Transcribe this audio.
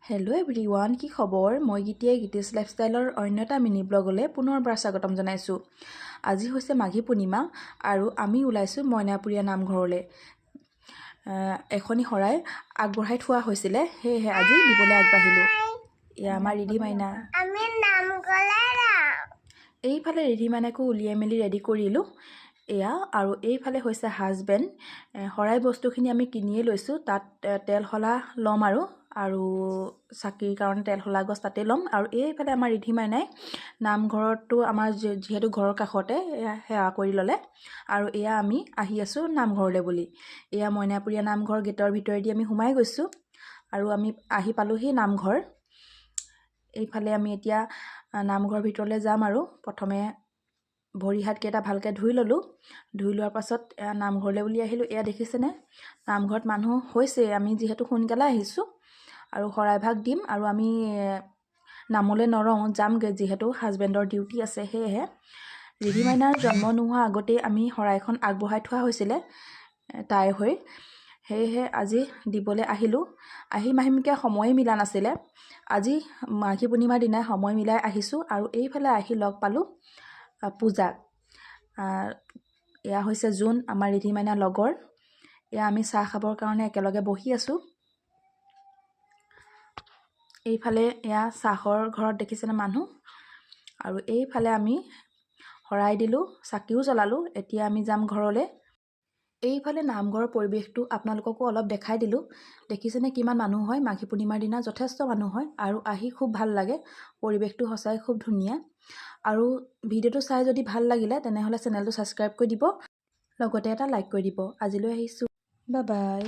Hello' everyone, কি খবৰ? মই গীতিয়ে গীতিছ লাইফষ্টাইলৰ অন্য এটা মিনি ব্লগলৈ পুনৰবাৰ স্বাগতম জনাইছোঁ। আজি হৈছে মাঘী পূৰ্ণিমা আৰু আমি ওলাইছোঁ মইনাপুৰীয়া নামঘৰলৈ। এখনি শৰাই আগবঢ়াই থোৱা হৈছিলে, সেয়েহে আজি দিবলৈ আগবাঢ়িলোঁ। এয়া আমাৰ ৰিধি মাইনা। এইফালে ৰিধি মাইনাকো উলিয়াই মেলি ৰেডি কৰিলোঁ। এয়া আৰু এইফালে হৈছে হাজবেণ্ড। শৰাই বস্তুখিনি আমি কিনিয়ে লৈছোঁ। তাত তেল শলা ল'ম আৰু চাকিৰ কাৰণে তেল শলা গছ তাতে ল'ম। আৰু এইফালে আমাৰ ৰিধি মাইনাই নামঘৰতো আমাৰ যিহেতু ঘৰৰ কাষতে সেৱা কৰি ল'লে। আৰু এয়া আমি আহি আছোঁ নামঘৰলৈ বুলি। এয়া মইনাপুৰীয়া নামঘৰ গেটৰ ভিতৰেদি আমি সোমাই গৈছোঁ আৰু আমি আহি পালোহি নামঘৰ। এইফালে আমি এতিয়া নামঘৰ ভিতৰলৈ যাম আৰু প্ৰথমে ভৰি হাতকেইটা ভালকৈ ধুই ল'লোঁ। ধুই লোৱাৰ পাছত নামঘৰলৈ বুলি আহিলোঁ। এয়া দেখিছেনে, নামঘৰত মানুহ হৈছে। আমি যিহেতু সোনকালে আহিছোঁ আৰু শৰাইভাগ দিম আৰু আমি নামলৈ নৰওঁ, যামগৈ যিহেতু হাজবেণ্ডৰ ডিউটি আছে। সেয়েহে ৰিধি মাইনাৰ জন্ম নোহোৱা আগতেই আমি শৰাইখন আগবঢ়াই থোৱা হৈছিলে তাইৰ হৈ। সেয়েহে আজি দিবলৈ আহিলোঁ। মাহিমকৈ সময়ে মিলা নাছিলে। আজি মাঘী পূৰ্ণিমাৰ দিনাই সময় মিলাই আহিছোঁ। আৰু এইফালে আহি লগ পালোঁ পূজাক। এয়া হৈছে জোন, আমাৰ ৰিধি মাইনাৰ লগৰ। এয়া আমি চাহ খাবৰ কাৰণে একেলগে বহি আছোঁ। এইফালে এয়া চাহৰ ঘৰত দেখিছেনে মানুহ। আৰু এইফালে আমি শৰাই দিলোঁ, চাকিও জ্বলালোঁ। এতিয়া আমি যাম ঘৰলৈ। এইফালে নামঘৰৰ পৰিৱেশটো আপোনালোককো অলপ দেখাই দিলোঁ। দেখিছেনে কিমান মানুহ হয়? মাঘী পূৰ্ণিমাৰ দিনা যথেষ্ট মানুহ হয় আৰু আহি খুব ভাল লাগে। পৰিৱেশটো সঁচাই খুব ধুনীয়া। আৰু ভিডিঅ'টো চাই যদি ভাল লাগিলে তেনেহ'লে চেনেলটো ছাবস্ক্ৰাইব কৰি দিব, লগতে এটা লাইক কৰি দিব। আজিলৈ আহিছোঁ, বাই বাই।